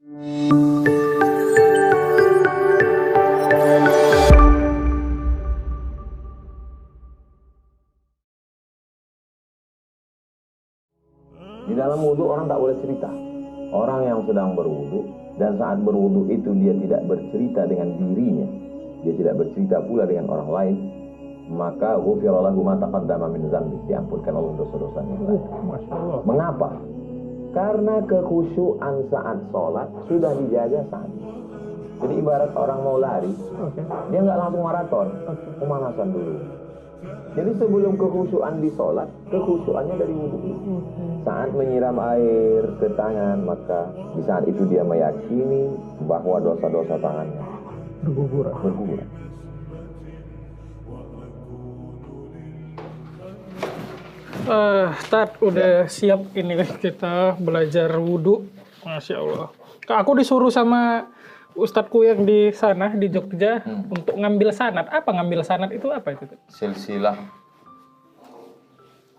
Di dalam wudhu orang tak boleh cerita. Orang yang sedang berwudhu dan saat berwudhu itu dia tidak bercerita dengan dirinya, dia tidak bercerita pula dengan orang lain, maka ghufira lahu ma taqaddama min dzambi, diampunkan Allah dosa-dosanya. Masyaallah. Mengapa? Karena kekhusyuan saat sholat sudah dijaga saat itu. Jadi ibarat orang mau lari, dia nggak langsung maraton, pemanasan dulu. Jadi sebelum kekhusyuan di sholat, kekhusyuannya dari wudhu. Saat menyiram air ke tangan, maka di saat itu dia meyakini bahwa dosa-dosa tangannya berguguran. Ustaz, udah siap ini kita belajar wudhu. Masya Allah. Aku disuruh sama Ustadzku yang di sana, di Jogja, untuk ngambil sanad. Apa ngambil sanad itu apa itu? Silsilah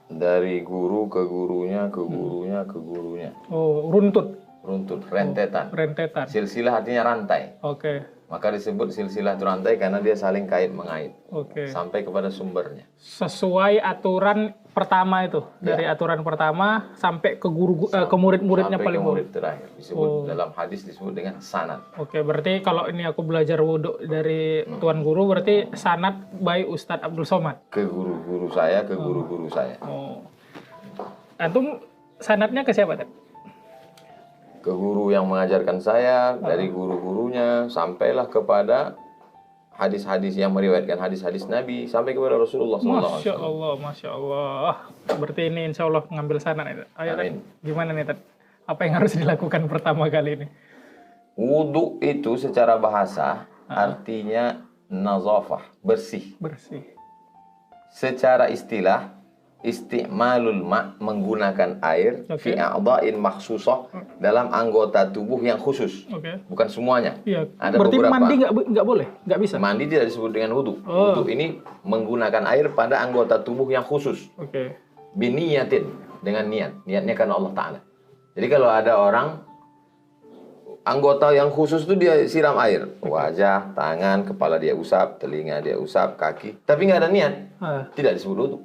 dari guru ke gurunya, ke gurunya, ke gurunya. Oh, runtut. Runtut, rentetan. Rentetan. Silsilah artinya rantai. Oke. Maka disebut silsilah itu rantai karena dia saling kait mengait. Oke. Sampai kepada sumbernya. Sesuai aturan pertama itu. Dari aturan pertama sampai ke guru ke murid-muridnya paling murid. Terakhir. Disebut dalam hadis disebut dengan sanad. Oke, berarti kalau ini aku belajar wudhu dari tuan guru, berarti sanad by Ustadz Abdul Somad. Ke guru-guru saya, ke guru-guru saya. Oh. Antum sanadnya ke siapa, Tad? Ke guru yang mengajarkan saya, dari guru-gurunya, sampailah kepada hadis-hadis yang meriwayatkan hadis-hadis Nabi, sampai kepada Rasulullah SAW. Masya Allah, Masya Allah. Berarti ini insya Allah ngambil sanad. Ayo, Tad, gimana nih, Tad? Apa yang harus dilakukan pertama kali ini? Wudhu itu secara bahasa artinya nazafah, bersih. Bersih. Secara istilah, isti'malul ma' menggunakan air fi a'dha'in makhsusah dalam anggota tubuh yang khusus. Bukan semuanya. Iya. Ada berarti beberapa. mandi nggak boleh? Nggak bisa? Mandi tidak disebut dengan wudhu. Wudhu ini menggunakan air pada anggota tubuh yang khusus. Biniyatin, dengan niat. Niatnya karena Allah Ta'ala. Jadi kalau ada orang anggota yang khusus itu dia siram air. Wajah, tangan, kepala dia usap, telinga dia usap, kaki. Tapi nggak ada niat. Tidak disebut wudhu.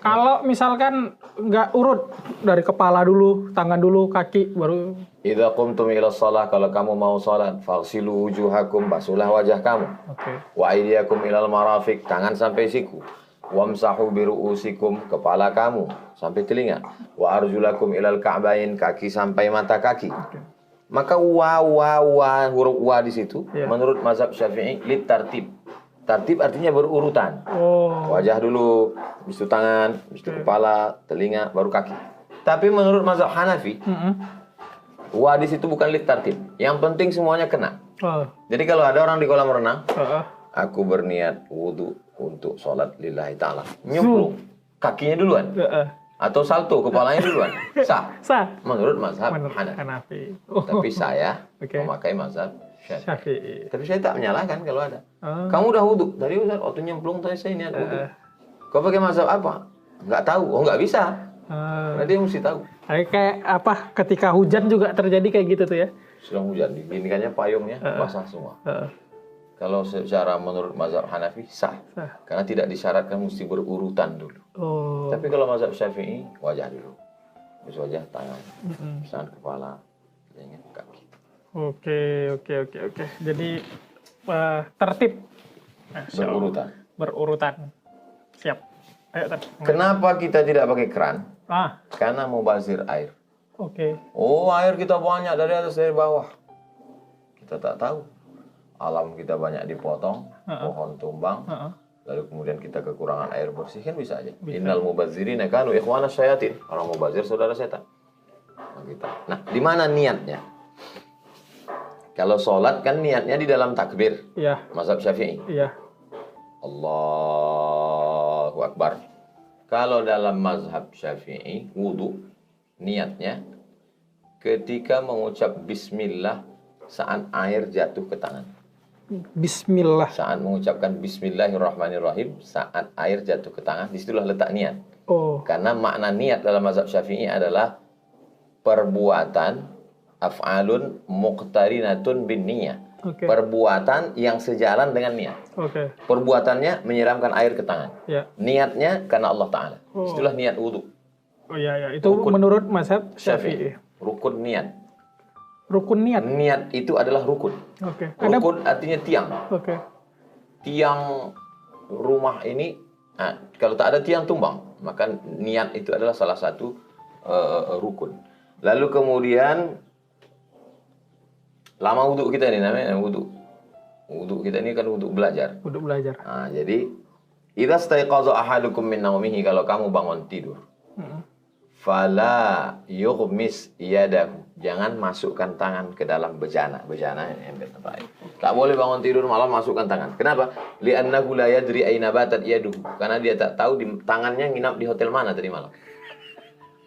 Kalau misalkan nggak urut dari kepala dulu, tangan dulu, kaki, baru. Idza qumtum ila shalah, kalau kamu mau salat, faghsilu wujuhakum, basuhlah wajah kamu. Wa aydiyakum ilal marafiq, tangan sampai siku. Wamsahu bi ru'usikum, kepala kamu sampai telinga. Wa arjulakum ilal ka'bain, kaki sampai mata kaki. Maka huruf wa di situ menurut mazhab Syafi'i lit tartib. Tartib artinya berurutan. Wajah dulu, habis itu tangan, habis itu kepala, telinga, baru kaki. Tapi menurut mazhab Hanafi, wa di situ bukan lit tartib. Yang penting semuanya kena. Jadi kalau ada orang di kolam renang, aku berniat wudhu untuk sholat lillahi ta'ala, nyemplung, kakinya duluan. Atau salto, kepalanya duluan. Sah. Menurut mazhab Hanafi. Tapi saya memakai mazhab Syafi'i. Tapi saya tak menyalahkan kalau ada. Kamu udah wudhu tadi, Ustaz, waktu nyemplung tadi saya niat wudhu. Kau pakai mazhab apa? Nggak tahu. Oh, nggak bisa. Karena dia mesti tahu. Kayak apa? Ketika hujan juga terjadi kayak gitu tuh ya? Sedang hujan, diginikannya payungnya basah semua. Kalau secara menurut mazhab Hanafi sah. Karena tidak disyaratkan mesti berurutan dulu. Tapi kalau mazhab Syafi'i wajah dulu. Terus wajah, tangan, kepala, telinga, kaki. Oke. Jadi tertib. Berurutan. Siap. Ayo, Tad. Kenapa kita tidak pakai keran? Karena mubazir air. Air kita banyak dari atas dari bawah. Kita tak tahu. Alam kita banyak dipotong, pohon tumbang. Lalu kemudian kita kekurangan air bersih, kan bisa aja. Innal mubazirina kanu ikhwana syayatin. Orang mubazir saudara setan. Nah, di mana niatnya? Kalau sholat kan niatnya di dalam takbir. Mazhab Syafi'i. Allahu Akbar. Kalau dalam mazhab Syafi'i, wudhu niatnya ketika mengucap bismillah saat air jatuh ke tangan. Bismillah. Saat mengucapkan bismillahirrahmanirrahim saat air jatuh ke tangan, disitulah letak niat. Karena makna niat dalam mazhab Syafi'i adalah perbuatan af'alun muqtarinatun bin niyah. Oke. Perbuatan yang sejalan dengan niat. Oke. Perbuatannya menyiramkan air ke tangan. Ya. Niatnya karena Allah Ta'ala. Oh. Itulah niat wudu. Oh iya ya, itu Rukun. menurut mazhab Syafi'i. Rukun niat. Rukun niat. Niat itu adalah rukun. Oke. Rukun artinya tiang. Oke. Tiang rumah ini, kalau tak ada tiang tumbang, maka niat itu adalah salah satu rukun. Lalu kemudian lama wudhu kita ini namanya wudhu. Wudhu kita ini kan wudhu belajar. Wudhu belajar. Nah, jadi idza staiqaza ahadukum min naumihi, kalau kamu bangun tidur, fala yughmis yadahu, jangan masukkan tangan ke dalam bejana. Bejana yang baik. Tak boleh bangun tidur malam masukkan tangan. Kenapa? Li'annahu la yadri aina batat yaduhu, karena dia tak tahu di tangannya nginap di hotel mana tadi malam.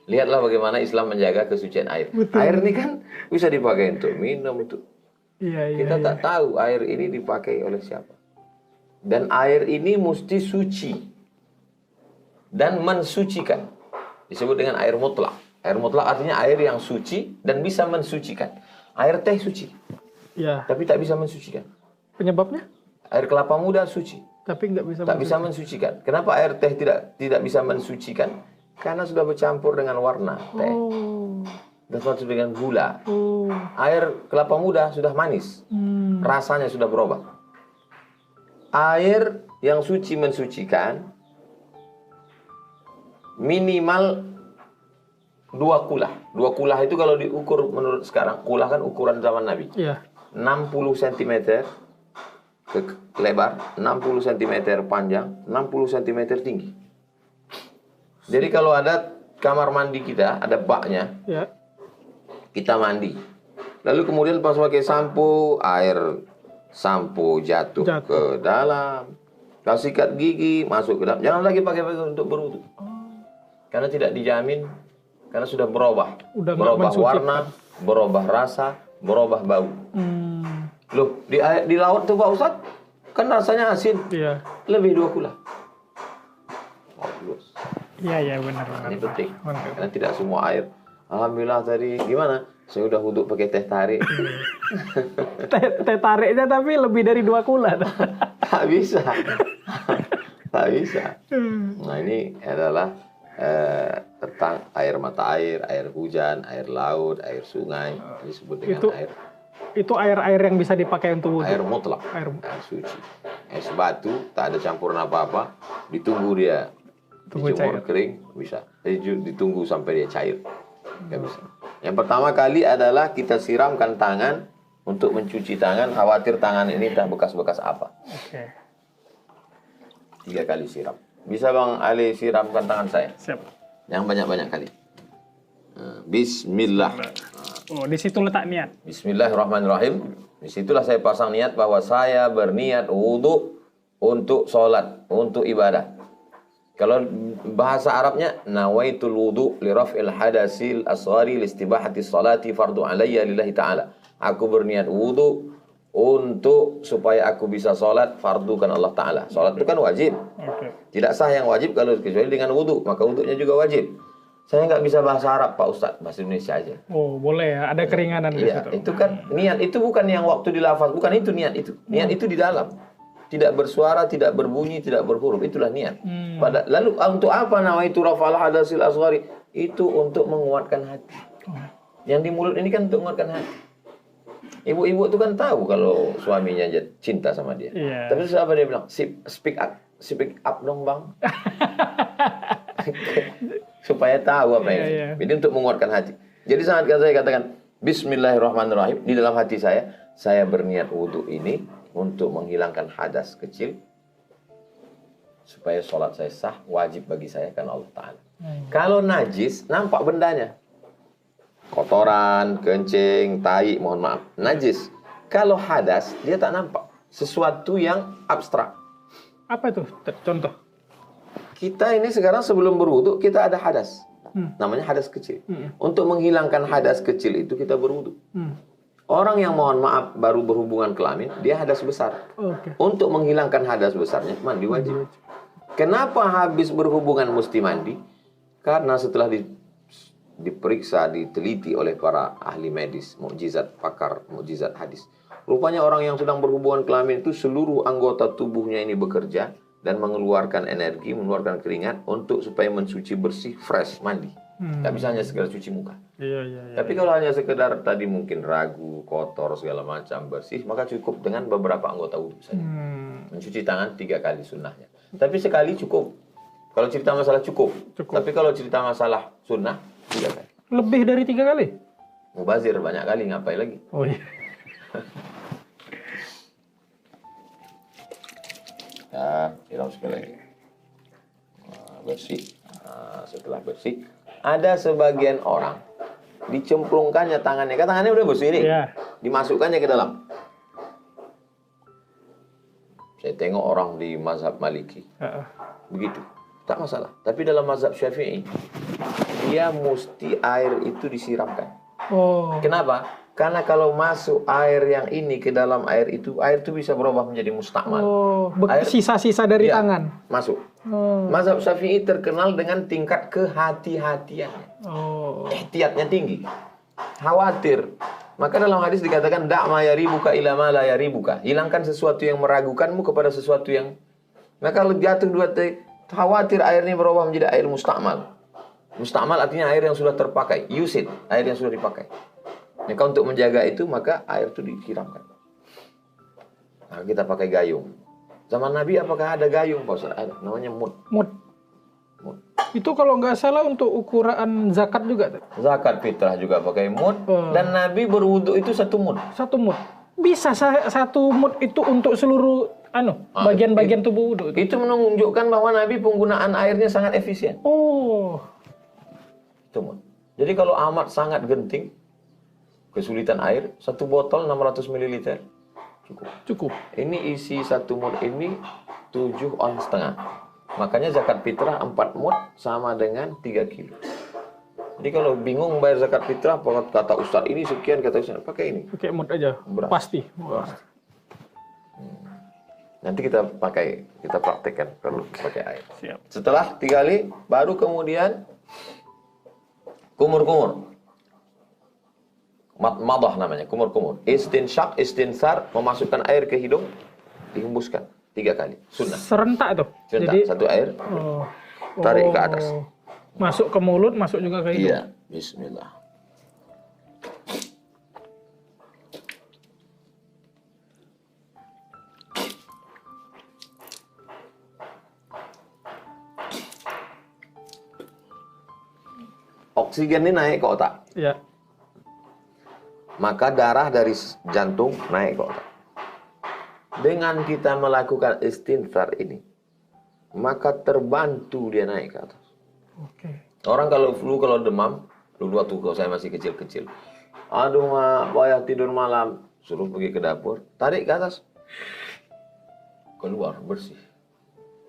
Lihatlah bagaimana Islam menjaga kesucian air. Betul. Air ini kan bisa dipakai untuk minum, untuk Iya. kita tak tahu air ini dipakai oleh siapa. Dan air ini mesti suci dan mensucikan. Disebut dengan air mutlak. Air mutlak artinya air yang suci dan bisa mensucikan. Air teh suci, Iya. tapi tak bisa mensucikan. Penyebabnya? Air kelapa muda suci, Tapi nggak bisa. tak bisa mensucikan. Kenapa air teh tidak bisa mensucikan? Karena sudah bercampur dengan warna teh, Oh. dan bercampur dengan gula. Oh. Air kelapa muda sudah manis, rasanya sudah berubah. Air yang suci mensucikan minimal 2 kulah. 2 kulah itu kalau diukur menurut sekarang, kulah kan ukuran zaman Nabi. Iya. 60 cm lebar, 60 cm panjang, 60 cm tinggi. Jadi kalau ada kamar mandi kita, ada baknya, Ya. kita mandi. Lalu kemudian pas pakai sampo, air sampo jatuh ke dalam. Kalau sikat gigi masuk ke dalam. Jangan lagi pakai untuk berwudu. Karena tidak dijamin, karena sudah berubah. Udah berubah mensucikan. warna, berubah rasa, berubah bau. Loh, di laut tuh Pak Ustadz, kan rasanya asin. Iya. Lebih 2 kulah. Iya, benar. Ini penting. Karena tidak semua air. Alhamdulillah tadi gimana? Saya udah wudhu pakai teh tarik. Teh tariknya tapi lebih dari 2 kulah. Tak bisa. Tak bisa. Nah, ini adalah tentang air mata air hujan, air laut, air sungai. Disebut dengan air. Itu air-air yang bisa dipakai untuk wudhu. Air mutlak. Air suci. Es batu, tak ada campuran apa-apa. Ditunggu dia. Dijemur kering, bisa. Ditunggu sampai dia cair. Nggak bisa. Yang pertama kali adalah kita siramkan tangan untuk mencuci tangan. Khawatir tangan ini tak bekas-bekas apa. Oke. 3 kali siram. Bisa Bang Ali siramkan tangan saya? Siap. Yang banyak-banyak kali. Bismillah. Oh, di situ letak niat. Bismillahirrahmanirrahim. Disitulah saya pasang niat bahwa saya berniat wudhu untuk sholat, untuk ibadah. Kalau bahasa Arabnya, nawaitul wudu li raf'il hadasil asghari li istibahati sholati fardu alayya lillahi ta'ala. Aku berniat wudu untuk supaya aku bisa sholat fardu kan Allah Ta'ala. Sholat itu kan wajib. Tidak sah yang wajib kalau kecuali dengan wudu, maka wudunya juga wajib. Saya nggak bisa bahasa Arab Pak Ustadz, bahasa Indonesia aja. Oh, boleh ya, ada keringanan di Iya, situ. itu kan niat, itu bukan yang waktu dilafaz, bukan itu niat itu. Niat itu di dalam. Tidak bersuara, tidak berbunyi, tidak berhuruf, itulah niat. Lalu untuk apa nawaitu rafa'al hadasil asghari? Itu untuk menguatkan hati. Yang di mulut ini kan untuk menguatkan hati. Ibu-ibu itu kan tahu kalau suaminya cinta sama dia. Iya. Tapi terus apa dia bilang? Speak up dong bang. Supaya tahu apa ini. Iya. Jadi untuk menguatkan hati. Jadi saat saya katakan Bismillahirrahmanirrahim, di dalam hati saya berniat wudhu ini untuk menghilangkan hadas kecil supaya sholat saya sah, wajib bagi saya karena Allah Ta'ala. Kalau najis, nampak bendanya. Kotoran, kencing, tai, mohon maaf. Najis. Kalau hadas, dia tak nampak. Sesuatu yang abstrak. Apa itu contoh? Kita ini sekarang sebelum berwudu, kita ada hadas. Namanya hadas kecil. Untuk menghilangkan hadas kecil itu kita berwudu. Orang yang mohon maaf baru berhubungan kelamin, dia hadas besar. Untuk menghilangkan hadas besarnya, mandi wajib. Kenapa habis berhubungan mesti mandi? Karena setelah diperiksa, diteliti oleh para ahli medis, mukjizat, pakar mukjizat hadis. Rupanya orang yang sedang berhubungan kelamin itu seluruh anggota tubuhnya ini bekerja dan mengeluarkan energi, mengeluarkan keringat untuk supaya mensuci bersih, fresh, mandi. Nggak bisa hanya sekedar cuci muka. Iya. Tapi kalau hanya sekedar tadi mungkin ragu, kotor, segala macam, bersih, maka cukup dengan beberapa anggota wudhu saja. Mencuci tangan 3 kali sunnahnya. Tapi sekali cukup. Kalau cerita masalah cukup. Tapi kalau cerita masalah sunnah, 3 kali. Lebih dari 3 kali? Mubazir banyak kali, ngapain lagi? Oh iya. Ya, siram sekali lagi. Bersih. Setelah bersih, ada sebagian orang dicemplungkannya tangannya. Kan tangannya udah bersih nih. Iya. Dimasukkannya ke dalam. Saya tengok orang di mazhab Maliki. Begitu. Tak masalah. Tapi dalam mazhab Syafi'i, dia mesti air itu disiramkan. Oh. Kenapa? Karena kalau masuk air yang ini ke dalam air itu bisa berubah menjadi mustakmal. Oh, sisa-sisa dari tangan. Masuk. Mazhab Syafi'i terkenal dengan tingkat kehati-hatiannya. Ihtiyatnya tinggi. Khawatir. Maka dalam hadis dikatakan da' ma yaribuka ila ma la yaribuka. Hilangkan sesuatu yang meragukanmu kepada sesuatu yang. Maka kalau jatuh dua khawatir air ini berubah menjadi air mustakmal. Mustakmal artinya air yang sudah terpakai, use it, air yang sudah dipakai. Maka untuk menjaga itu maka air itu disiramkan. Nah, kita pakai gayung. Zaman Nabi apakah ada gayung, Pak Ustaz? Ada, namanya mud. Itu kalau nggak salah untuk ukuran zakat juga. Zakat fitrah juga pakai mud. Dan Nabi berwudu itu 1 mud. 1 mud. Bisa 1 mud itu untuk seluruh bagian-bagian tubuh wudu. Itu menunjukkan bahwa Nabi penggunaan airnya sangat efisien. Itu mud. Jadi kalau amat sangat genting, kesulitan air, 1 botol 600 ml cukup. Ini isi 1 mud ini 7,5 ons. Makanya zakat fitrah 4 mud sama dengan 3 kilo. Jadi kalau bingung bayar zakat fitrah, kata Ustaz ini sekian, kata Ustaz, pakai ini. Pakai mud aja. Beras. Pasti. Nanti kita praktekkan perlu pakai air. Siap. Setelah 3 kali, baru kemudian kumur-kumur. Madah namanya, kumur-kumur. Istinsyaq, istinsar, memasukkan air ke hidung, dihembuskan 3 kali. Sunnah. Serentak tuh. Serentak, jadi 1 air, tarik ke atas. Masuk ke mulut, masuk juga ke hidung. Iya, bismillah. Oksigen ini naik ke otak. Iya. Maka darah dari jantung naik ke otak. Dengan kita melakukan istinsar ini, maka terbantu dia naik ke atas. Orang kalau flu, kalau demam, dulu waktu saya masih kecil-kecil, aduh mak, payah tidur malam, suruh pergi ke dapur, tarik ke atas, keluar bersih.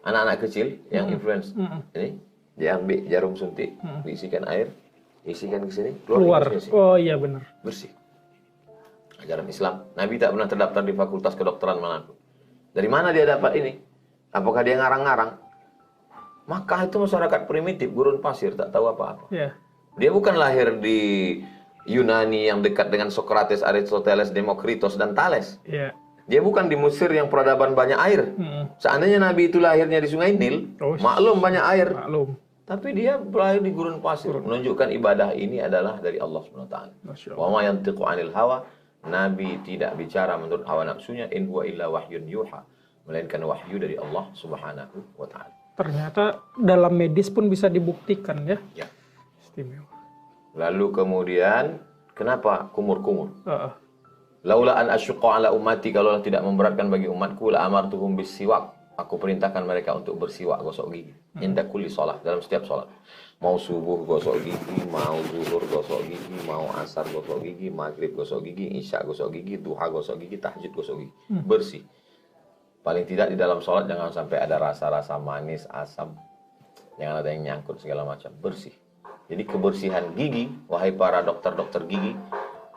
Anak-anak kecil yang influence ini, dia ambil jarum suntik, diisikan air, isikan ke sini, keluar. Oh iya benar. Bersih. Ajaran Islam. Nabi tak pernah terdaftar di fakultas kedokteran manapun. Dari mana dia dapat ini? Apakah dia ngarang-ngarang? Maka itu masyarakat primitif, gurun pasir, tak tahu apa-apa. Yeah. Dia bukan lahir di Yunani yang dekat dengan Socrates, Aristoteles, Demokritos, dan Thales. Yeah. Dia bukan di Mesir yang peradaban banyak air. Seandainya Nabi itu lahirnya di Sungai Nil, maklum banyak air. Maklum. Tapi dia lahir di gurun pasir. Menunjukkan ibadah ini adalah dari Allah SWT. Wa ma yantiqu 'anil hawa. Nabi tidak bicara menurut hawa nafsunya, in huwa illa wahyun yuha, melainkan wahyu dari Allah Subhanahu wa taala. Ternyata dalam medis pun bisa dibuktikan ya. Ya. Istimewa. Lalu kemudian kenapa kumur-kumur? Laula an asyqa ala ummati, kalau tidak memberatkan bagi umatku, la amartuhum bisiwak. Aku perintahkan mereka untuk bersiwak, gosok gigi. Inda kulli shalah, dalam setiap salat. Mau subuh gosok gigi, mau zuhur gosok gigi, mau asar gosok gigi, maghrib gosok gigi, isya gosok gigi, duha gosok gigi, tahajud gosok gigi. Bersih. Paling tidak di dalam sholat jangan sampai ada rasa-rasa manis, asam. Jangan ada yang nyangkut segala macam. Bersih. Jadi kebersihan gigi, wahai para dokter-dokter gigi,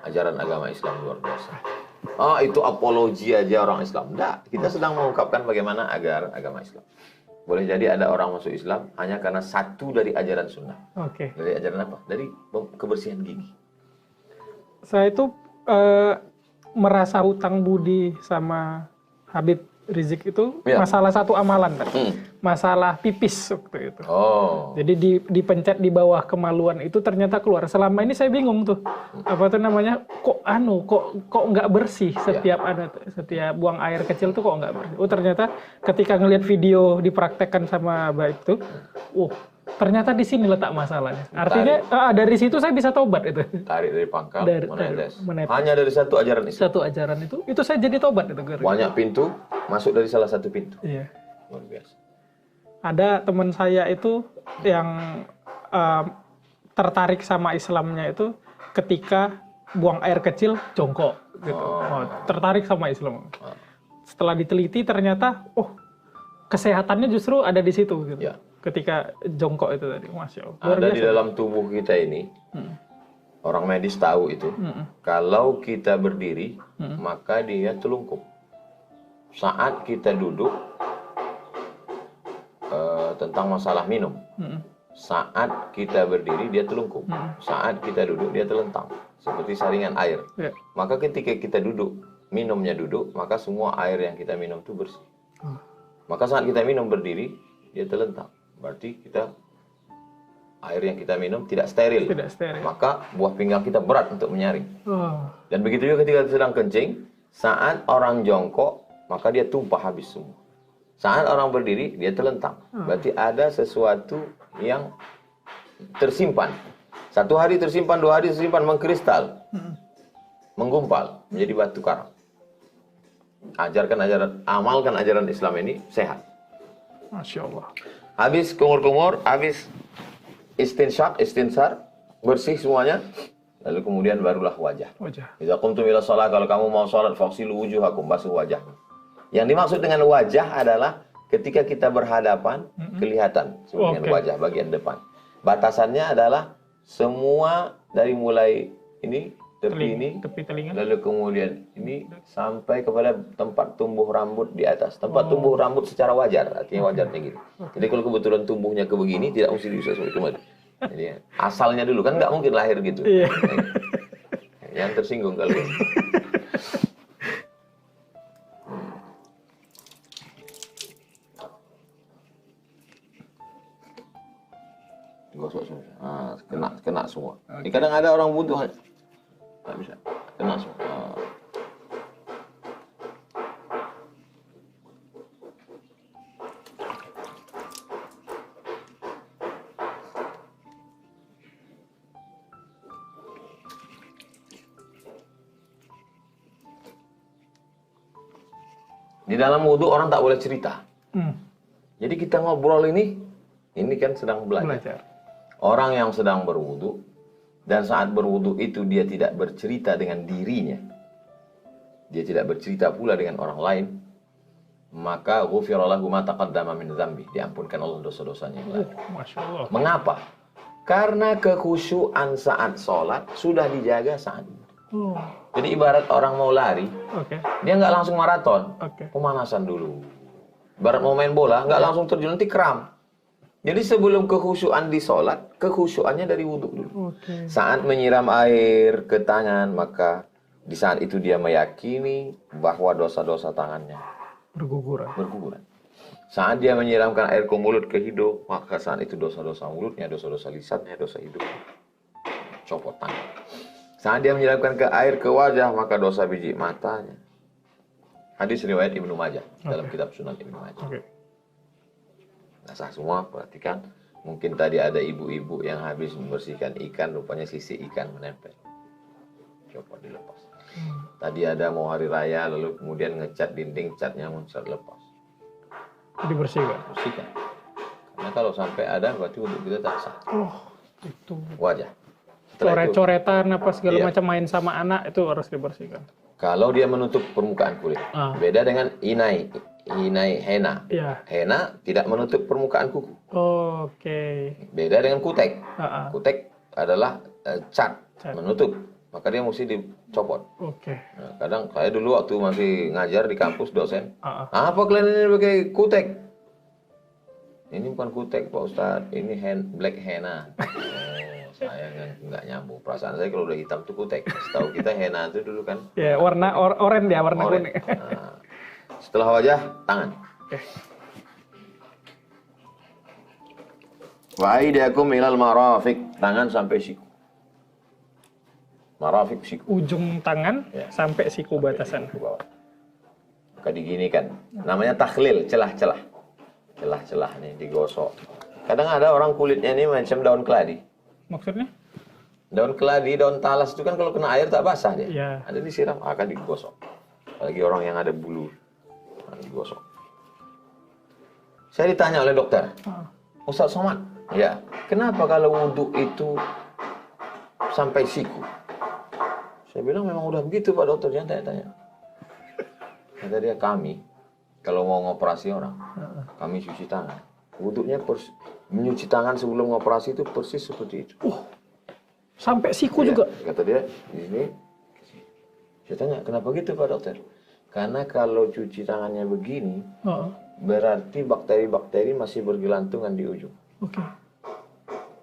ajaran agama Islam luar biasa. Itu apologi aja orang Islam. Enggak, kita sedang mengungkapkan bagaimana agar agama Islam. Boleh jadi ada orang masuk Islam hanya karena satu dari ajaran sunnah. Oke. Dari ajaran apa? Dari kebersihan gigi. Saya itu merasa hutang budi sama Habib Rizik itu masalah satu amalan kan. Masalah pipis waktu itu. Oh. Jadi dipencet di bawah kemaluan itu ternyata keluar. Selama ini saya bingung tuh. Apa tuh namanya? Kok nggak bersih setiap setiap buang air kecil tuh kok nggak bersih. Oh, ternyata ketika ngelihat video dipraktekkan sama Baik tuh, ternyata di sini letak masalahnya. Artinya dari situ saya bisa tobat itu. Tarik dari pangkal, menetes. Menetes. Hanya dari satu ajaran Islam. Satu ajaran itu saya jadi tobat itu. Banyak pintu, masuk dari salah satu pintu. Iya. Luar biasa. Ada teman saya itu yang tertarik sama Islamnya itu ketika buang air kecil jongkok gitu. Tertarik sama Islam. Setelah diteliti ternyata kesehatannya justru ada di situ gitu. Ya. Ketika jongkok itu tadi, Masya Allah. Ada di dalam tubuh kita ini, orang medis tahu itu, kalau kita berdiri, maka dia telungkup. Saat kita duduk, tentang masalah minum, saat kita berdiri, dia telungkup. Saat kita duduk, dia telentang. Seperti saringan air. Ya. Maka ketika kita duduk, minumnya duduk, maka semua air yang kita minum itu bersih. Maka saat kita minum berdiri, dia telentang. Berarti air yang kita minum tidak steril. Tidak steril. Maka buah pinggang kita berat untuk menyaring. Dan begitu juga ketika sedang kencing, saat orang jongkok, maka dia tumpah habis semua. Saat orang berdiri, dia telentang. Berarti ada sesuatu yang tersimpan. 1 hari tersimpan, 2 hari tersimpan, mengkristal. Menggumpal, menjadi batu karang. Amalkan ajaran Islam ini sehat. Masya Allah. Habis kumur-kumur, habis istinsar, bersih semuanya. Lalu kemudian barulah wajah. Idza qumtum ila shalah, kalau kamu mau salat, faghsilu wujuhakum, basuh wajah. Yang dimaksud dengan wajah adalah ketika kita berhadapan, kelihatan dengan wajah bagian depan. Batasannya adalah semua dari mulai ini, tepi telinga, lalu kemudian ini sampai kepada tempat tumbuh rambut di atas. Tempat tumbuh rambut secara wajar, artinya wajarnya gitu. Jadi kalau kebetulan tumbuhnya ke begini, tidak mesti bisa sampai kemari. Jadi asalnya dulu kan nggak mungkin lahir gitu. Yang tersinggung kalau gitu. Gosok semua. Kena semua. Ini kadang ada orang butuh. Tak bisa. Kena semua. Di dalam wudhu orang tak boleh cerita. Jadi kita ngobrol ini kan sedang belajar. Orang yang sedang berwudu dan saat berwudu itu dia tidak bercerita dengan dirinya, dia tidak bercerita pula dengan orang lain, maka ghufira lahu ma taqaddama min dzambi, diampunkan Allah dosa-dosanya yang lalu. Masya Allah. Mengapa? Karena kekhusyuan saat sholat sudah dijaga saat itu. Jadi ibarat orang mau lari, dia nggak langsung maraton, pemanasan dulu. Ibarat mau main bola, nggak langsung terjun, nanti kram. Jadi sebelum kekhusyuan di sholat, kekhusyuannya dari wudhu dulu. Saat menyiram air ke tangan, maka di saat itu dia meyakini bahwa dosa-dosa tangannya berguguran. Saat dia menyiramkan air ke mulut, ke hidung, maka saat itu dosa-dosa mulutnya, dosa-dosa lisannya, dosa hidungnya. Copot tangan. Saat dia menyiramkan ke air ke wajah, maka dosa biji matanya. Hadis riwayat Ibnu Majah dalam kitab Sunan Ibnu Majah. Sah semua, perhatikan. Mungkin tadi ada ibu-ibu yang habis membersihkan ikan, rupanya sisi ikan menempel. Coba dilepas. Tadi ada mau hari raya, lalu kemudian ngecat dinding, catnya muncul lepas. Dibersihkan. Bersihkan. Karena kalau sampai ada, berarti untuk kita tak sah. Itu. Wajah. Coret-coretan apa segala macam main sama anak itu harus dibersihkan. Kalau dia menutup permukaan kulit, beda dengan inai henna. Henna tidak menutup permukaan kuku. Beda dengan kutek. Kutek adalah cat, menutup. Maka dia mesti dicopot. Nah, kadang saya dulu waktu masih ngajar di kampus dosen, apa kalian ini pakai kutek? Ini bukan kutek Pak Ustadz, ini black henna. Saya nggak nyambung. Perasaan saya kalau udah hitam tuh kutek. Setahu kita henna itu dulu kan. Ya, warna oranye dia, warna kuning. Nah, setelah wajah, tangan. Wa aidiakum ilal marafiq, tangan sampai siku. Marafiq siku. Ujung tangan sampai siku batasan. Ke bawah. Maka diginikan. Namanya takhlil, celah-celah. Celah-celah nih digosok. Kadang ada orang kulitnya ini macam daun keladi. Maksudnya? Daun keladi, daun talas itu kan kalau kena air tak basah dia. Ya. Ada disiram, akan digosok. Apalagi orang yang ada bulu, digosok. Saya ditanya oleh dokter, Ustaz Somad, ya, kenapa kalau wudhu itu sampai siku? Saya bilang memang udah begitu Pak Dokter, jangan tanya-tanya. Kata dia, kami kalau mau ngoperasi orang, kami cuci tangan. Wudhunya menyuci tangan sebelum ngoperasi itu persis seperti itu. Sampai siku juga? Kata dia, ini. Saya tanya, kenapa gitu Pak Dokter? Karena kalau cuci tangannya begini, berarti bakteri-bakteri masih bergelantungan di ujung. Oke.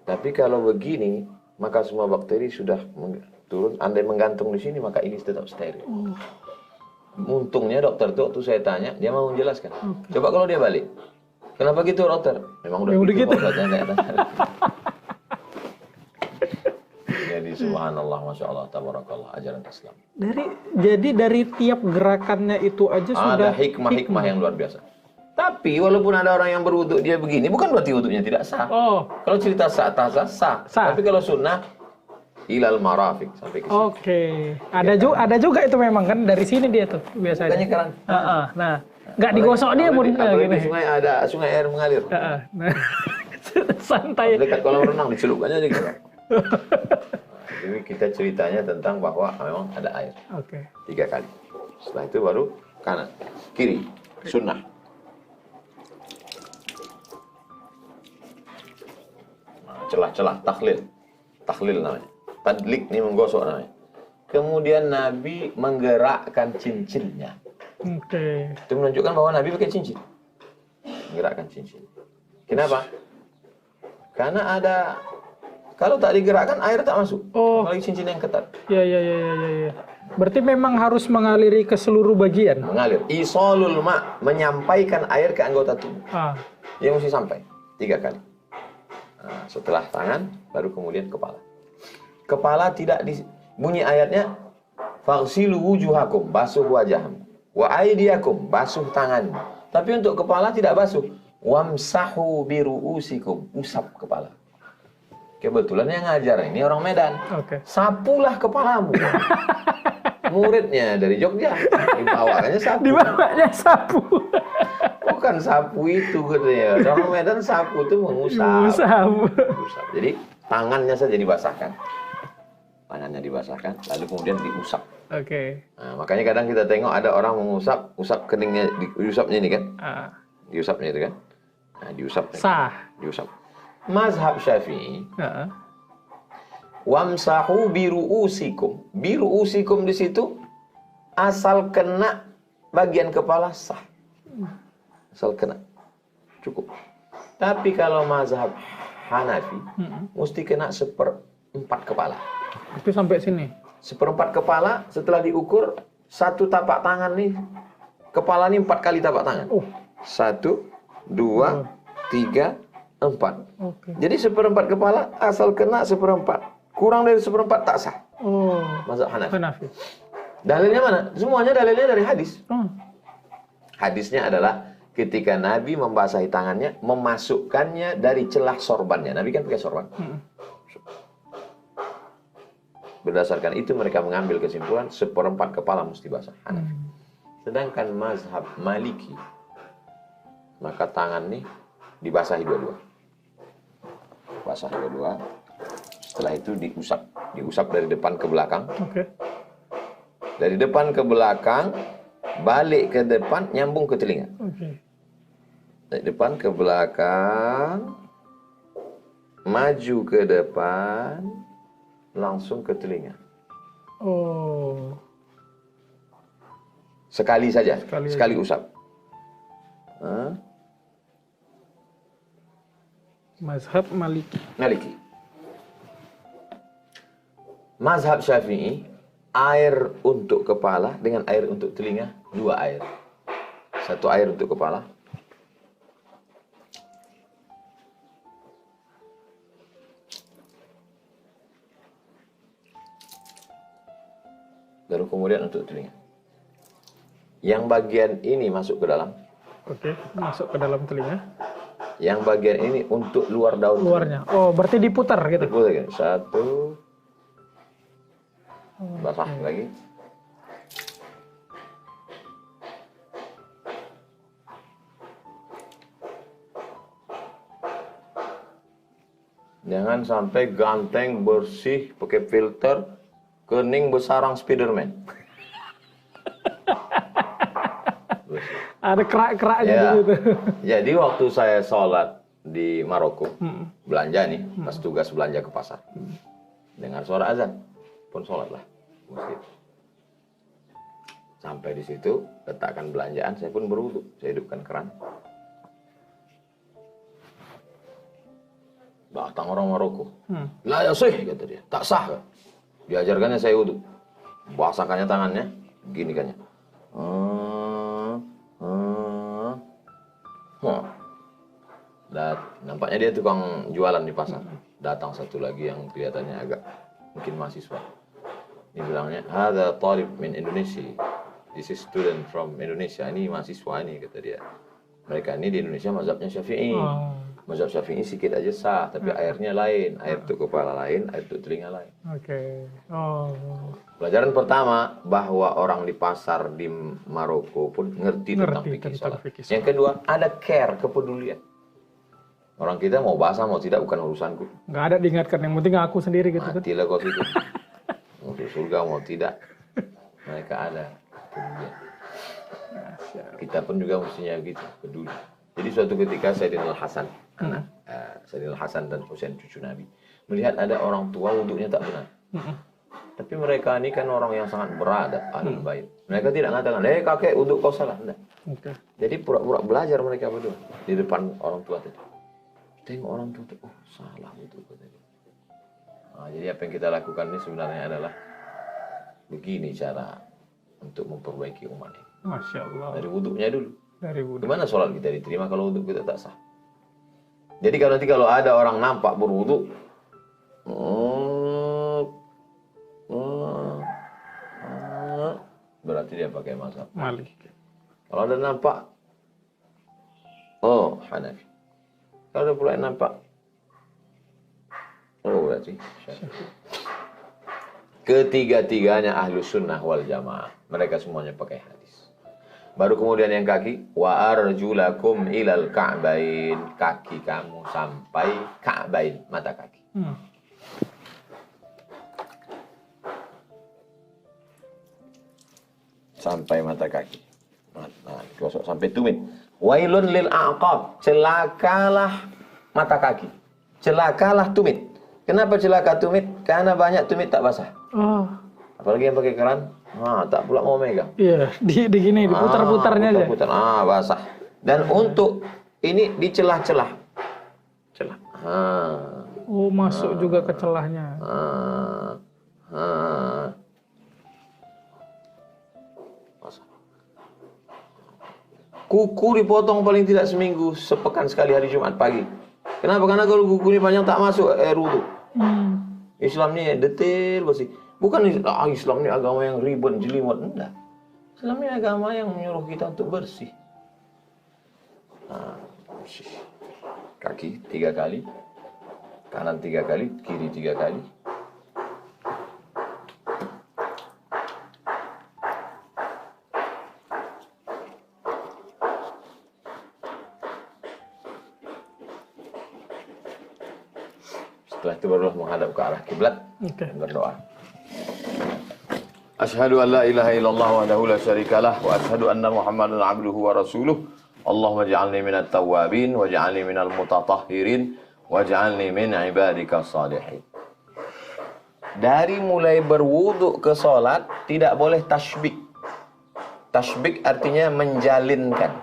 Tapi kalau begini, maka semua bakteri sudah turun. Andai menggantung di sini, maka ini tetap steril. Untungnya dokter tuh waktu saya tanya, dia mau menjelaskan. Coba kalau dia balik. Kenapa gitu dokter? Memang udah gitu. Jadi subhanallah, masya Allah, tabarakallah, ajaran Islam. Jadi dari tiap gerakannya itu aja sudah ada hikmah-hikmah yang luar biasa. Tapi walaupun ada orang yang berwudhu dia begini, bukan berarti wudhunya tidak sah. Kalau cerita sah, sah. Tapi kalau sunnah, ilal marafiq sampai ke sini. Oke. Ada juga itu memang kan dari sini dia tuh biasanya. Bukannya keran. Nah, nggak digosok dia pun gini. Sungai ada sungai air mengalir. Nah. Santai. Dekat kolam renang dicelupkannya aja gitu. Jadi kita ceritanya tentang bahwa memang ada air. 3 kali. Setelah itu baru kanan, kiri, sunnah. Celah-celah, takhlil namanya. Tadlik ini menggosok namanya. Kemudian Nabi menggerakkan cincinnya. Itu menunjukkan bahwa Nabi pakai cincin. Menggerakkan cincin. Kenapa? Karena ada, kalau tak digerakkan air tak masuk. Apalagi cincin yang ketat. Iya. Berarti memang harus mengaliri ke seluruh bagian. Mengalir. Isolul ma, menyampaikan air ke anggota tubuh. Yang mesti sampai 3 kali. Nah, setelah tangan, baru kemudian kepala. Kepala tidak bunyi ayatnya, faghsilu wujuhakum, basuh wajahmu. Wa aydiyakum, basuh tanganmu. Tapi untuk kepala tidak basuh. Wamsahu biru'usikum, usap kepala. Kebetulan yang ngajar ini orang Medan. Sapulah kepalamu. Muridnya dari Jogja. Dibawanya sapu. Bukan sapu itu katanya. Orang Medan sapu itu mengusap. Jadi tangannya saja dibasahkan. Tangannya dibasahkan, lalu kemudian diusap. Nah, makanya kadang kita tengok ada orang usap keningnya, diusapnya ini kan. Diusapnya itu kan. Nah, diusap. Diusap. Mazhab Syafi'i. Wamsahu biru'usikum. Biru'usikum di situ asal kena bagian kepala sah. Asal kena. Cukup. Tapi kalau mazhab Hanafi, mesti kena 1/4 kepala. Itu sampai sini. 1/4 kepala setelah diukur, satu tapak tangan nih, kepala nih 4 kali tapak tangan. 1, 2, 3, 4. Jadi 1/4 kepala asal kena 1/4. Kurang dari 1/4 tak sah. Mazhab Hanafi. Dalilnya mana? Semuanya dalilnya dari hadis. Hadisnya adalah ketika Nabi membasahi tangannya, memasukkannya dari celah sorbannya. Nabi kan pakai sorban. Berdasarkan itu mereka mengambil kesimpulan 1/4 kepala mesti basah. Hanafi. Sedangkan mazhab Maliki, maka tangan nih dibasahi dua-dua. Basah dua-dua. Setelah itu diusap dari depan ke belakang. Dari depan ke belakang, balik ke depan, nyambung ke telinga. Dari depan ke belakang, maju ke depan, langsung ke telinga. Sekali saja, sekali usap. Mazhab Maliki. Maliki. Mazhab Syafi'i, air untuk kepala dengan air untuk telinga, 2 air. 1 air untuk kepala. Baru kemudian untuk telinga. Yang bagian ini masuk ke dalam. Oke, masuk ke dalam telinga. Yang bagian ini untuk luar daun. Luarnya. Oh, berarti diputar gitu. Diputar gitu. 1. Basah lagi. Jangan sampai ganteng, bersih, pakai filter, kening besarang Spiderman. Ada kerak-keraknya Ya. gitu. Jadi waktu saya sholat di Maroko, belanja nih, pas tugas belanja ke pasar. Dengar suara azan, pun sholatlah. Masjid. Sampai di situ, letakkan belanjaan, saya pun berwudu. Saya hidupkan keran. Datang orang Maroko. La ya sih, kata dia. Tak sah. Kan? Diajarkannya saya wudu. Basahkannya tangannya, gini kannya. Dan nampaknya dia tukang jualan di pasar. Datang satu lagi yang kelihatannya agak mungkin mahasiswa. Ini bilangnya, ada talib min Indonesia. This is student from Indonesia. Ini mahasiswa ini, kata dia. Mereka ini di Indonesia mazhabnya Syafi'i. Mazhab Syafi'i sedikit aja sah, tapi airnya lain. Air untuk kepala lain, air untuk telinga lain. Oke. Oh. Pelajaran pertama, bahwa orang di pasar di Maroko pun ngerti tentang fikih salat. Yang kedua, ada care, kepedulian. Orang kita mau basah, mau tidak, bukan urusanku. Nggak ada diingatkan, yang penting aku sendiri gitu kan. Matilah kau situ. Mau ke surga, mau tidak. Mereka ada kepedulian. Kita pun juga mestinya gitu, peduli. Jadi suatu ketika Sayyidina Al-Hasan, Sayyidina Al-Hasan dan Husain cucu Nabi, melihat ada orang tua wudhunya tak benar. Tapi mereka ini kan orang yang sangat beradab, ahlul bait. Mereka tidak mengatakan, kakek wudhu kau salah. Enggak. Jadi pura-pura belajar mereka berdua di depan orang tua tadi. Tengok orang tua tuh, oh salah wudhu tadi. Nah, jadi apa yang kita lakukan ini sebenarnya adalah begini cara untuk memperbaiki umat ini. Masya Allah. Dari wudhunya dulu. Dari wudhu. Gimana sholat kita diterima kalau wudhu kita tak sah? Jadi kalau nanti kalau ada orang nampak berwudhu, berarti dia pakai mazhab Malik. Kalau ada nampak, Hanafi. Kalau ada pula yang nampak, berarti Syafi'i. Ketiga-tiganya ahlu sunnah wal jamaah. Mereka semuanya pakai hadis. Baru kemudian yang kaki, wa arjulakum ilal ka'bain. Kaki kamu sampai ka'bain, mata kaki. Sampai mata kaki. Nah, gosok sampai tumit. Wailun lil aqab. Celakalah mata kaki. Celakalah tumit. Kenapa celaka tumit? Karena banyak tumit tak basah. Apalagi yang pakai keran, tak pula mau megang. Iya, di gini, diputar-putarnya aja. Putar, basah. Dan untuk ini di celah-celah. Celah. Oh, masuk juga ke celahnya. Basah. Kuku dipotong paling tidak seminggu, sepekan sekali hari Jumat pagi. Kenapa? Karena kalau kuku ini panjang tak masuk air wudu. Islam ini detail bersih. Bukan Islam ini agama yang ribet, jelimet. Enggak. Islam ini agama yang menyuruh kita untuk bersih. Bersih. Kaki 3 kali. Kanan 3 kali, kiri 3 kali. Setelah itu barulah menghadap ke arah kiblat dan berdoa. Asyhadu an la ilaha illallah wahdahu la syarikalah wa asyhadu anna Muhammadan abduhu wa rasuluh. Allahumma ij'alni minat tawwabin waj'alni minal mutatahhirin waj'alni min ibadika salihin. Dari mulai berwudu ke salat tidak boleh tasbik. Tasbik artinya menjalinkan.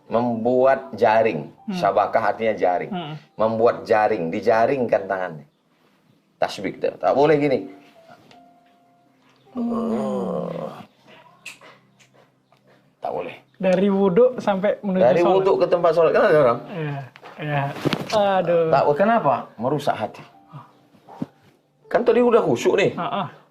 membuat jaring. Syabakah artinya jaring. Membuat jaring, dijaringkan tangannya. Tasbih, tak boleh gini. Tak boleh. Dari wudhu sampai menuju Dari sholat. wudhu ke tempat sholat, kan ada orang? Iya. Aduh. Tak, kenapa? Merusak hati. Kan tadi udah khusyuk nih.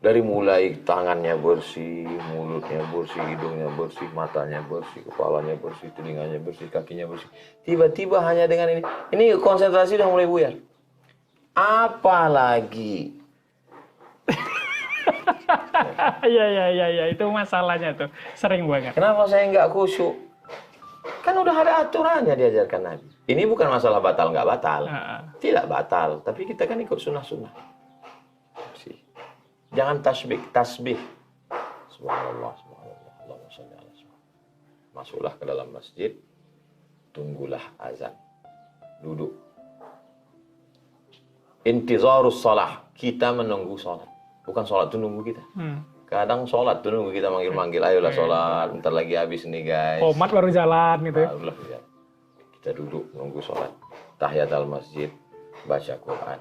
Dari mulai tangannya bersih, mulutnya bersih, hidungnya bersih, matanya bersih, kepalanya bersih, telinganya bersih, kakinya bersih. Tiba-tiba hanya dengan ini konsentrasi udah mulai buyar. Apalagi. Iya, itu masalahnya tuh. Sering banget. Kenapa saya nggak khusyuk? Kan udah ada aturannya diajarkan Nabi. Ini bukan masalah batal nggak batal. Tidak batal, tapi kita kan ikut sunnah-sunnah. Jangan tasbih. Subhanallah, Allahumma sholli ala Muhammad. Masuklah ke dalam masjid, tunggulah azan. Duduk. Intizarus shalah, kita menunggu sholat. Bukan sholat itu nunggu kita. Kadang sholat itu nunggu kita manggil-manggil, ayolah sholat, bentar lagi habis nih guys. Komat baru jalan gitu. Barulah jalan. Kita duduk nunggu sholat. Tahiyat al-masjid, baca Quran,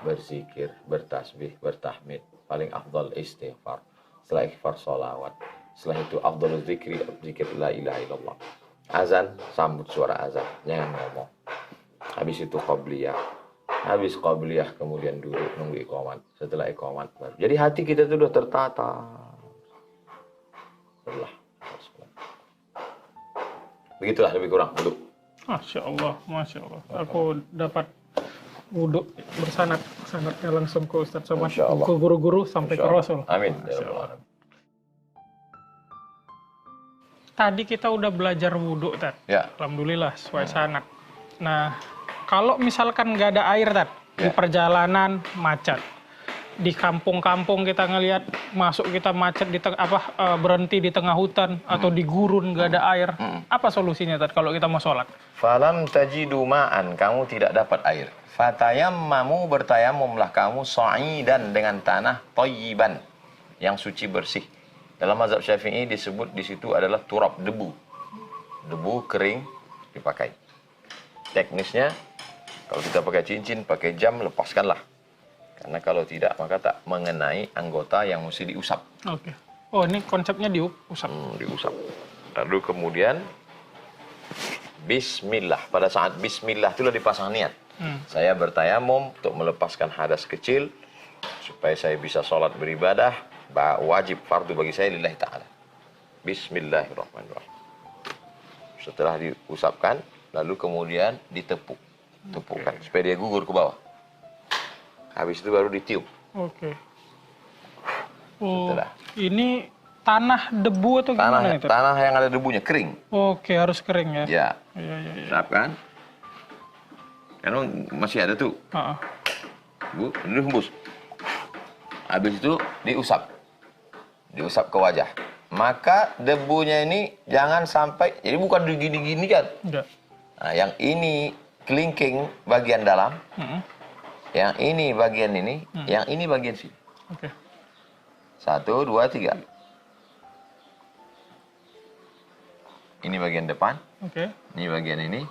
berzikir, bertasbih, bertahmid. Paling afdal istighfar. Setelah istighfar sholawat. Setelah itu afdal zikir la ilaha illallah. Azan, sambut suara azan. Jangan ngomong. Habis itu qabliyah. Habis qabliyah kemudian duduk nunggu iqamat. Setelah iqamat baru. Jadi hati kita itu sudah tertata. Begitulah lebih kurang duduk. Masya Allah. Aku dapat wudhu bersanad sangatnya langsung ke Ustadz Somad, ke guru-guru sampai ke Rasul. Amin. Tadi kita udah belajar wudhu, Tat. Ya. Alhamdulillah sesuai sanad. Nah, kalau misalkan nggak ada air, Tat, di perjalanan macet, di kampung-kampung kita ngelihat masuk kita macet di berhenti di tengah hutan atau di gurun nggak ada air, apa solusinya, Tat, kalau kita mau sholat? Falam tajidu ma'an, kamu tidak dapat air. Fatayammamu, bertayamumlah kamu sa'idan dengan tanah thayyiban, yang suci bersih. Dalam mazhab Syafi'i disebut di situ adalah turab, debu. Debu kering dipakai. Teknisnya kalau kita pakai cincin, pakai jam, lepaskanlah. Karena kalau tidak maka tak mengenai anggota yang mesti diusap. Oke. Oh, ini konsepnya diusap. Diusap. Lalu kemudian bismillah. Pada saat bismillah itulah dipasang niat. Saya bertayamum untuk melepaskan hadas kecil supaya saya bisa sholat beribadah, wajib fardu bagi saya lillahi ta'ala. Bismillahirrahmanirrahim. Setelah diusapkan, lalu kemudian tepukkan supaya dia gugur ke bawah. Habis itu baru ditiup. Oke. Setelah. Ini tanah debu atau gimana itu? Tanah yang ada debunya kering. Oke, harus kering ya. Ya. Iya. Usapkan. Karena masih ada tuh. Bu, ini hembus. Habis itu diusap. Diusap ke wajah. Maka debunya ini jangan sampai, jadi bukan digini-gini kan. Enggak. Nah, yang ini kelingking bagian dalam. Yang ini bagian ini. Yang ini bagian sini. Oke. 1, 2, 3. Ini bagian depan. Oke. Ini bagian ini.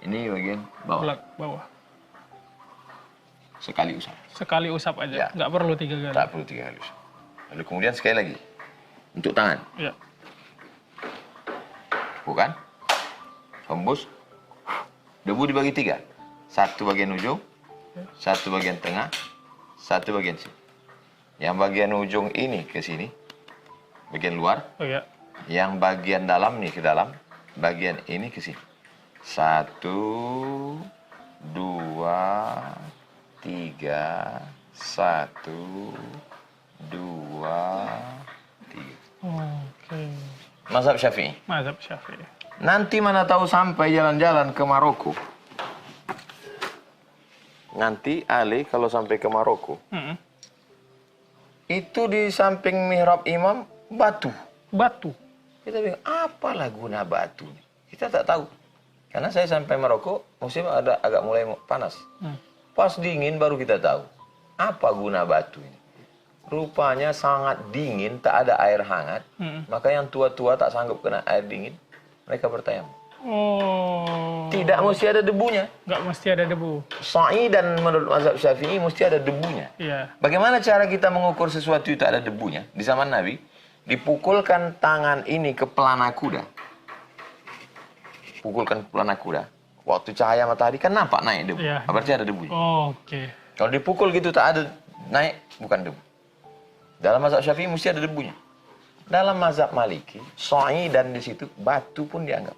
Ini bagian bawah. Bawah. Sekali usap. Sekali usap aja. Ya. Nggak perlu 3 kali. Tak perlu 3 kali usap. Lalu kemudian sekali lagi. Untuk tangan. Ya. Bukan? Hembus. Debu dibagi 3. 1 bagian ujung. 1 bagian tengah. 1 bagian sini. Yang bagian ujung ini ke sini. Bagian luar. Oh ya. Yang bagian dalam nih ke dalam. Bagian ini ke sini. 1, 2, 3, 1, 2, 3. Oke. Mazhab Syafi'i. Mazhab Syafi'i. Nanti mana tahu sampai jalan-jalan ke Maroko. Nanti Ali kalau sampai ke Maroko, itu di samping mihrab imam batu. Batu. Kita bilang, apalah guna batu? Kita tak tahu. Karena saya sampai Maroko, musim agak mulai panas. Pas dingin baru kita tahu. Apa guna batu ini? Rupanya sangat dingin, tak ada air hangat. Maka yang tua-tua tak sanggup kena air dingin, mereka bertayamum. Oh. Tidak mesti ada debunya. Nggak mesti ada debu. Sa'i dan menurut mazhab Syafi'i mesti ada debunya. Iya. Bagaimana cara kita mengukur sesuatu itu ada debunya? Di zaman Nabi, dipukulkan tangan ini ke pelana kuda. Pukulkan pelana kuda. Waktu cahaya matahari kan nampak naik debu. Iya. Berarti ada debunya. Oh, oke. Kalau dipukul gitu tak ada naik, bukan debu. Dalam mazhab Syafi'i mesti ada debunya. Dalam mazhab Maliki, sa'i dan di situ batu pun dianggap.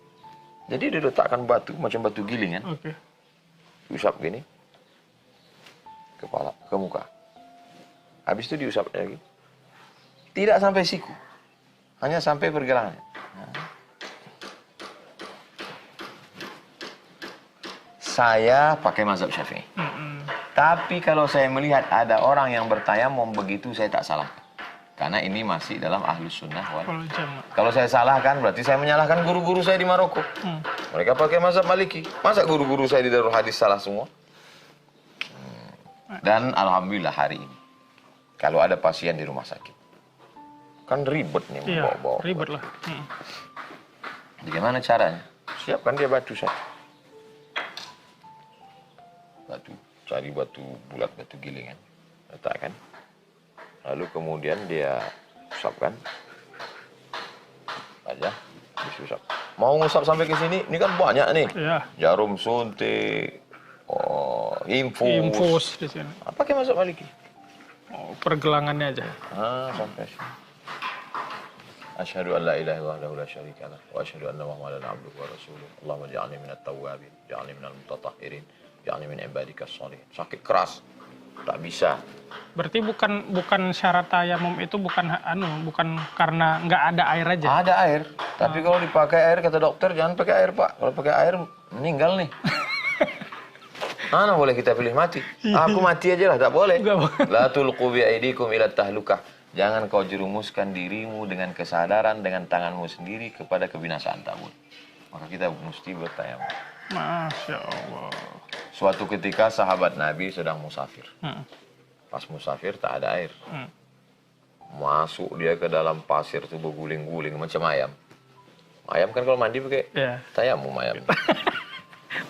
Jadi dia letakkan batu macam batu giling kan. Oke. Diusap gini. Kepala ke muka. Habis itu diusap lagi. Tidak sampai siku. Hanya sampai pergelangan. Saya pakai mazhab Syafi'i. Tapi kalau saya melihat ada orang yang bertayamum begitu, saya tak salah. Karena ini masih dalam ahlus sunnah wal Jamaah. Kalau saya salahkan, berarti saya menyalahkan guru-guru saya di Maroko. Mereka pakai mazhab Maliki. Masa guru-guru saya di Darul Hadis salah semua? Dan alhamdulillah hari ini, kalau ada pasien di rumah sakit, kan ribet nih Iya, membawa-bawa. ribet lah. Bagaimana caranya? Siapkan dia batu saya. Batu, cari batu bulat, batu gilingan, letakkan. Lalu kemudian dia usapkan aja, disusap. Mau ngusap sampai ke sini, ini kan banyak nih. Iya. Jarum suntik, infus. Infus di sini. Pakai mazhab Maliki. Oh, pergelangannya aja. Sampai sini. Asyhadu an la ilaha illallah wahdahu la syarika lah wa asyhadu anna Muhammadan abduhu wa rasuluh. Allahumma ja'alni minat tawwabin, ja'alni minal mutatahhirin, ja'alni min ibadikas shalihin. Sakit keras. Tak bisa. Berarti bukan syarat tayamum itu bukan karena nggak ada air aja. Ada air, tapi kalau dipakai air kata dokter jangan pakai air, Pak. Kalau pakai air meninggal nih. Mana boleh kita pilih mati? Aku mati aja lah, tak boleh. La tulqu bi aidikum ila tahlukah. Jangan kau jerumuskan dirimu dengan kesadaran dengan tanganmu sendiri kepada kebinasaan, tak boleh. Maka kita mesti bertayamum. Masya Allah. Suatu ketika sahabat Nabi sedang musafir. Pas musafir tak ada air. Masuk dia ke dalam pasir tuh berguling-guling macam ayam. Ayam kan kalau mandi pakai tayamum ayam.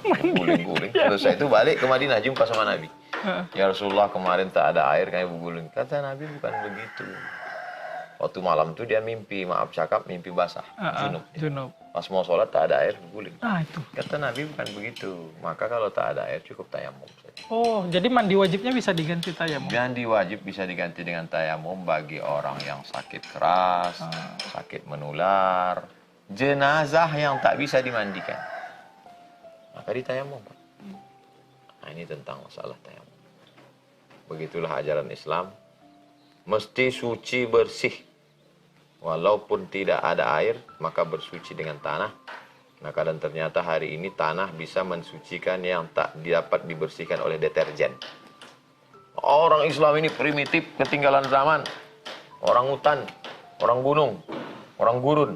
Berguling-guling. Terus saya itu balik ke Madinah jumpa sama Nabi. Ya Rasulullah, kemarin tak ada air kayak berguling. Kata Nabi bukan begitu. Waktu malam tuh dia mimpi, maaf cakap, mimpi basah. Junub. Pas mau sholat tak ada air, berguling. Itu. Kata Nabi bukan begitu. Maka kalau tak ada air cukup tayamum saja. Oh, jadi mandi wajibnya bisa diganti tayamum? Mandi wajib bisa diganti dengan tayamum bagi orang yang sakit keras, sakit menular, jenazah yang tak bisa dimandikan. Maka ditayamum. Nah, ini tentang masalah tayamum. Begitulah ajaran Islam. Mesti suci bersih. Walaupun tidak ada air, maka bersuci dengan tanah. Maka dan ternyata hari ini tanah bisa mensucikan yang tak dapat dibersihkan oleh deterjen. Orang Islam ini primitif, ketinggalan zaman. Orang hutan, orang gunung, orang gurun.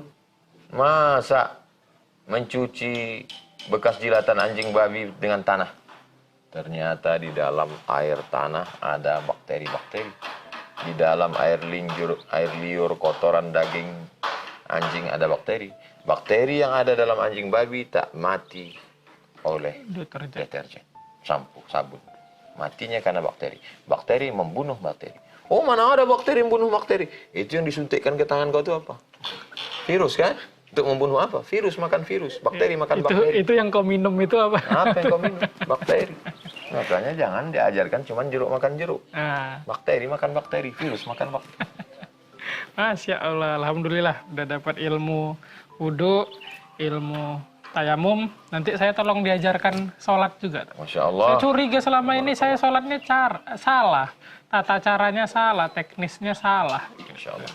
Masa mencuci bekas jilatan anjing babi dengan tanah? Ternyata di dalam air tanah ada bakteri-bakteri. Di dalam air liur, kotoran daging anjing ada bakteri. Bakteri yang ada dalam anjing babi tak mati oleh deterjen, sampo, sabun. Matinya karena bakteri. Bakteri membunuh bakteri. Oh, mana ada bakteri membunuh bakteri? Itu yang disuntikkan ke tangan kau itu apa? Virus kan? Untuk membunuh apa? Virus makan virus, bakteri makan bakteri. Itu yang kau minum itu apa? Apa yang kau minum? Bakteri. Makanya jangan diajarkan cuman jeruk makan jeruk. Bakteri makan bakteri, virus makan bakteri. Masya Allah, alhamdulillah udah dapat ilmu wudu, ilmu tayamum. Nanti saya tolong diajarkan sholat juga. Masya Allah. Saya curiga selama ini saya sholatnya salah, tata caranya salah, teknisnya salah. Masya Allah.